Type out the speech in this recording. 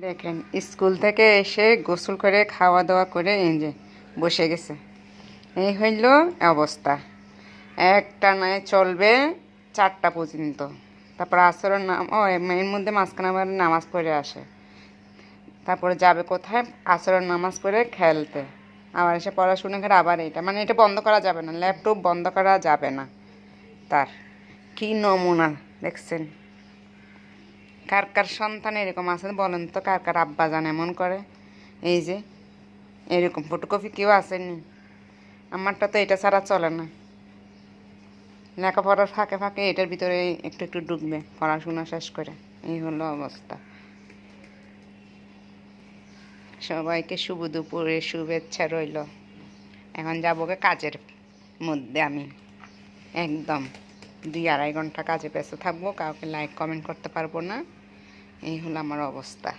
দেখেন স্কুল থেকে এসে গোসল করে খাওয়া দাওয়া করে এই যে বসে গেছে। এই হইল অবস্থা। একটা নয় চলবে 4টা পর্যন্ত, তারপর আসরের এর মধ্যে মাঝখানে আবার নামাজ পড়ে আসে, তারপরে যাবে কোথায়? আসরের নামাজ পড়ে খেলতে, আবার এসে পড়াশোনা করে আবার এটা মানে এটা বন্ধ করা যাবে না, ল্যাপটপ বন্ধ করা যাবে না। তার কি নমুনা দেখছেন? কার কার সন্তান এরকম আছে বলেন তো? কার কার আব্বা জান এমন করে? এই যে এরকম ফটোকপি কেউ আসেনি। আমারটা তো এটা ছাড়া চলে না। লেখাপড়ার ফাঁকে ফাঁকে এটার ভিতরে একটু একটু ঢুকবে পড়াশোনা শেষ করে। এই হলো অবস্থা। সবাইকে শুভ দুপুরের শুভেচ্ছা রইল। এখন যাবো কাজের মধ্যে। আমি একদম 2-2.5 ঘন্টা কাজে ব্যস্ত থাকবো, কাউকে লাইক কমেন্ট করতে পারবো না। এই হলো আমার অবস্থা।